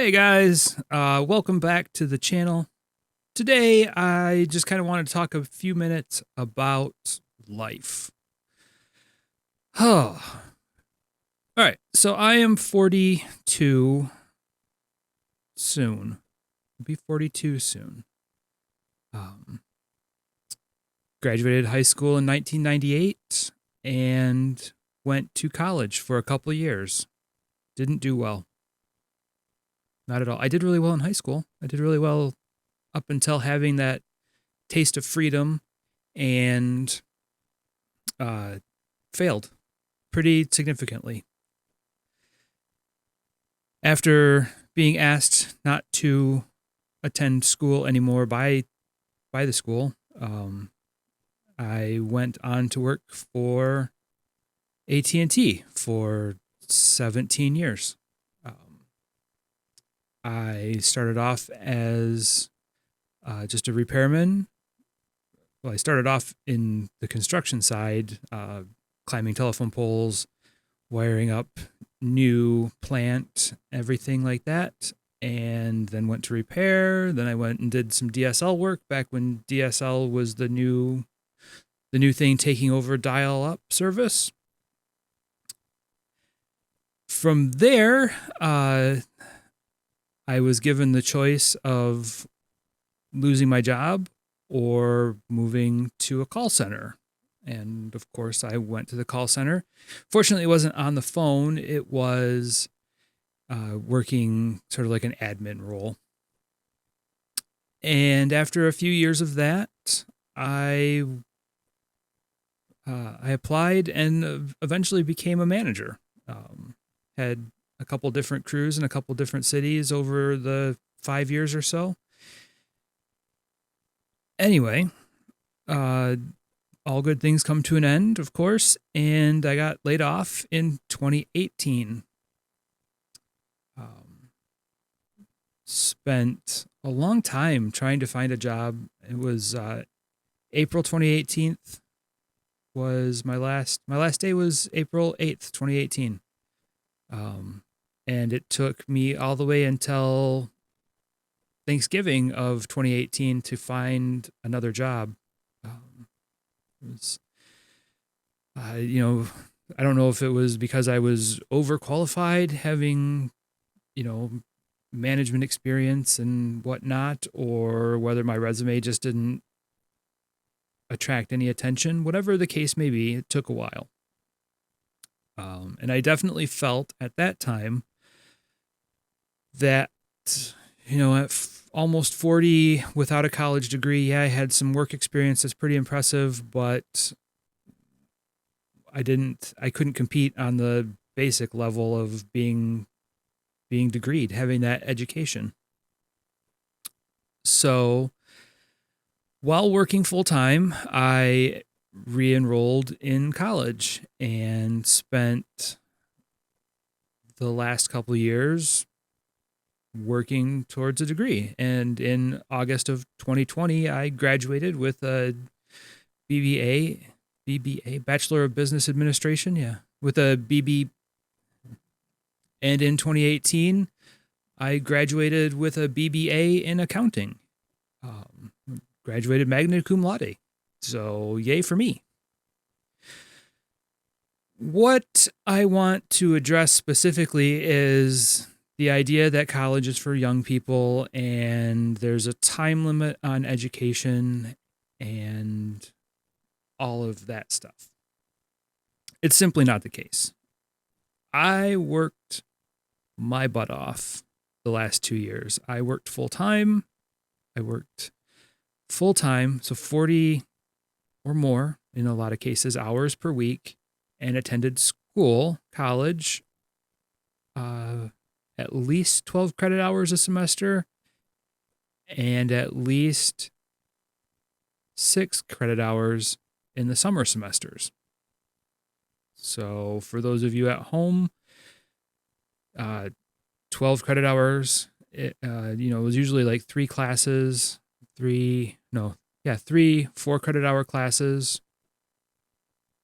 Hey guys, welcome back to the channel. Today I just kind of wanted to talk a few minutes about life. Oh. All right, so I am 42 soon. I'll be 42 soon. Um, Graduated high school in 1998 and went to college for a couple years. Didn't do well. Not at all. I did really well in high school. I did really well up until having that taste of freedom and uh, failed pretty significantly. After being asked not to attend school anymore by the school, I went on to work for AT&T for 17 years. I started off as just a repairman. Well, I started off in the construction side, climbing telephone poles, wiring up new plant, everything like that. And then went to repair. Then I went and did some DSL work back when DSL was the new thing taking over dial-up service. From there, I was given the choice of losing my job or moving to a call center. And of course, I went to the call center. Fortunately, it wasn't on the phone. It was working sort of like an admin role. And after a few years of that, I applied and eventually became a manager. Had a couple different crews in a couple different cities over the 5 years or so. Anyway, all good things come to an end, of course, and I got laid off in 2018. Spent a long time trying to find a job. It was April 2018 was my last day was April 8th, 2018. And it took me all the way until Thanksgiving of 2018 to find another job. It was, I don't know if it was because I was overqualified, having, management experience and whatnot, or whether my resume just didn't attract any attention. Whatever the case may be, it took a while. And I definitely felt at that time that, at almost 40 without a college degree, yeah, I had some work experience that's pretty impressive, but I couldn't compete on the basic level of being degreed, having that education. So while working full time, I re-enrolled in college and spent the last couple of years working towards a degree. And in August of 2020, I graduated with a BBA, Bachelor of Business Administration, yeah, with a BB. And in 2018, I graduated with a BBA in accounting. Graduated magna cum laude. So yay for me. What I want to address specifically is the idea that college is for young people and there's a time limit on education and all of that stuff. It's simply not the case. I worked my butt off the last 2 years. I worked full time. So 40 or more, in a lot of cases, hours per week, and attended college, at least 12 credit hours a semester, and at least 6 credit hours in the summer semesters. So for those of you at home, 12 credit hours, it was usually like 3 classes, 3 4 credit hour classes,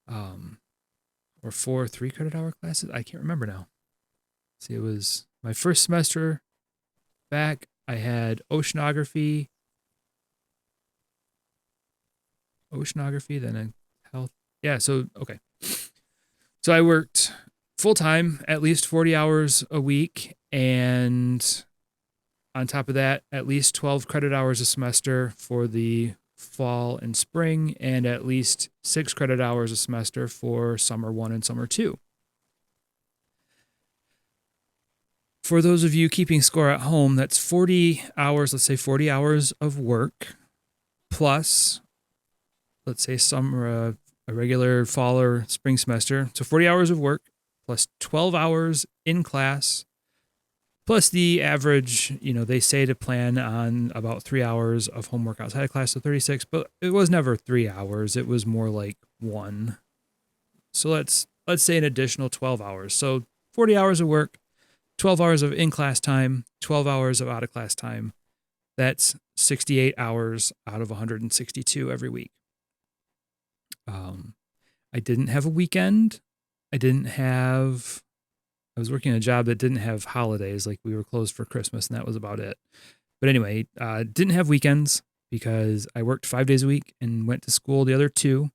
or 3 credit hour classes. I can't remember now. See, it was my first semester back, I had oceanography, then a health. Yeah, so okay. So I worked full time, at least 40 hours a week, and on top of that, at least 12 credit hours a semester for the fall and spring, and at least 6 credit hours a semester for summer 1 and summer 2. For those of you keeping score at home, that's 40 hours, let's say 40 hours of work, plus, let's say a regular fall or spring semester. So 40 hours of work, plus 12 hours in class, plus the average, they say to plan on about 3 hours of homework outside of class, so 36, but it was never 3 hours. It was more like 1. So let's say an additional 12 hours. So 40 hours of work, 12 hours of in-class time, 12 hours of out-of-class time. That's 68 hours out of 162 every week. I didn't have a weekend. I was working a job that didn't have holidays, like we were closed for Christmas, and that was about it. But anyway, didn't have weekends because I worked 5 days a week and went to school the other 2.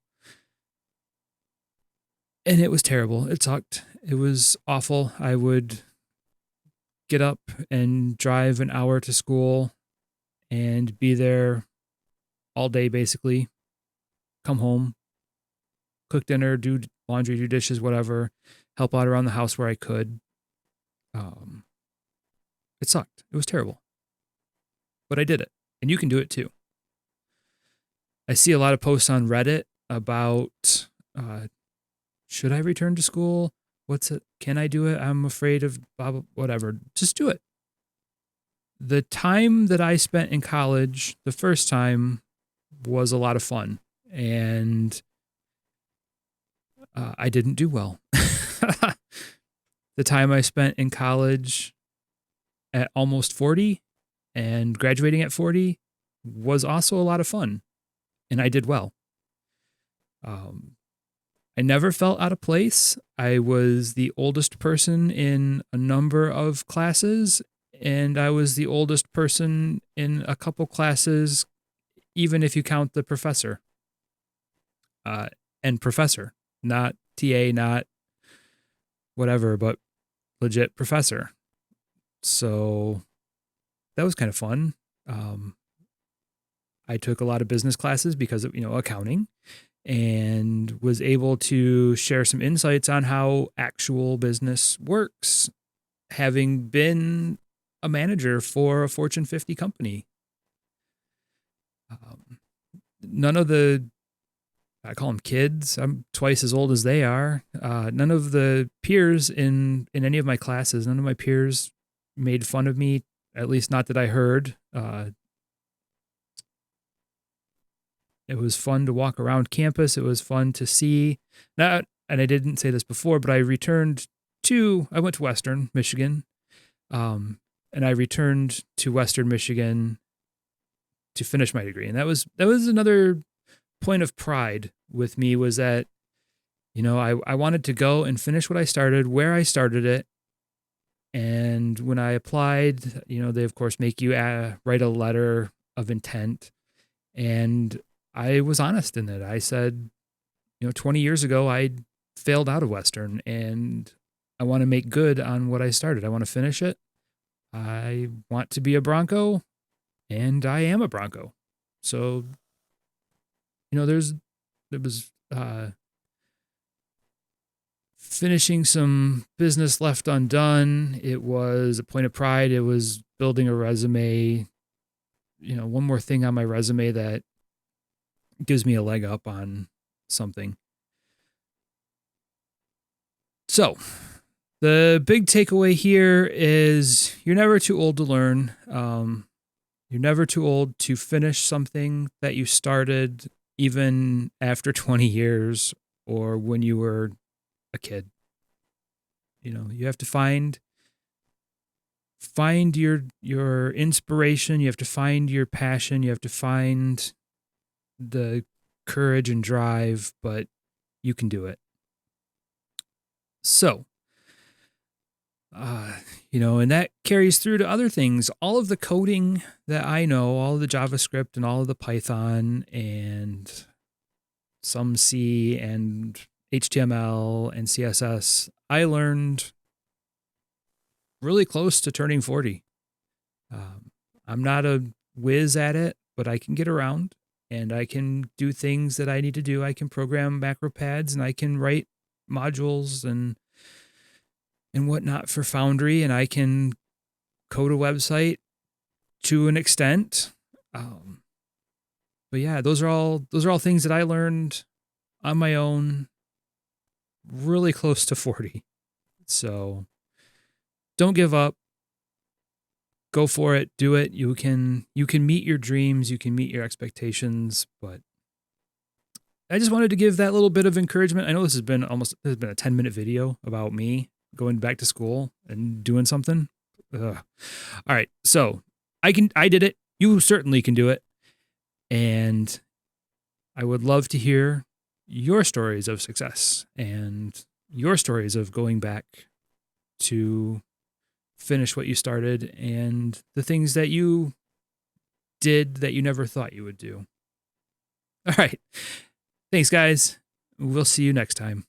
And it was terrible. It sucked. It was awful. I would get up and drive an hour to school and be there all day, basically. Come home, cook dinner, do laundry, do dishes, whatever, help out around the house where I could. It sucked. It was terrible. But I did it. And you can do it too. I see a lot of posts on Reddit about should I return to school? What's it? Can I do it? I'm afraid of blah, blah, whatever. Just do it. The time that I spent in college the first time was a lot of fun. And I didn't do well. The time I spent in college at almost 40 and graduating at 40 was also a lot of fun. And I did well. I never felt out of place. I was the oldest person in a number of classes, and I was the oldest person in a couple classes, even if you count the professor. And professor, not TA, not whatever, but legit professor. So that was kind of fun. I took a lot of business classes because of, accounting, and was able to share some insights on how actual business works, having been a manager for a Fortune 50 company. None of the, I call them kids, I'm twice as old as they are. None of the peers in any of my classes, none of my peers made fun of me, at least not that I heard. It was fun to walk around campus. It was fun to see. And I didn't say this before, but I went to Western Michigan, and I returned to Western Michigan to finish my degree. And that was another point of pride with me, was that, I wanted to go and finish what I started, where I started it. And when I applied, they of course make you write a letter of intent. And I was honest in it. I said, 20 years ago, I failed out of Western, and I want to make good on what I started. I want to finish it. I want to be a Bronco, and I am a Bronco. So, there was finishing some business left undone. It was a point of pride. It was building a resume. One more thing on my resume that gives me a leg up on something. So, the big takeaway here is you're never too old to learn. You're never too old to finish something that you started, even after 20 years or when you were a kid. You have to find your inspiration. You have to find your passion. You have to find the courage and drive, but you can do it. So, And that carries through to other things. All of the coding that I know, all of the JavaScript and all of the Python and some C and HTML and CSS, I learned really close to turning 40. I'm not a whiz at it, but I can get around and I can do things that I need to do. I can program macro pads and I can write modules and whatnot for Foundry, and I can code a website to an extent. But yeah, those are all things that I learned on my own, really close to 40. So don't give up. Go for it. Do it. You can meet your dreams. You can meet your expectations. But I just wanted to give that little bit of encouragement. I know this has been a 10-minute video about me going back to school and doing something. Ugh. All right. So I did it. You certainly can do it. And I would love to hear your stories of success and your stories of going back to finish what you started and the things that you did that you never thought you would do. All right. Thanks, guys. We'll see you next time.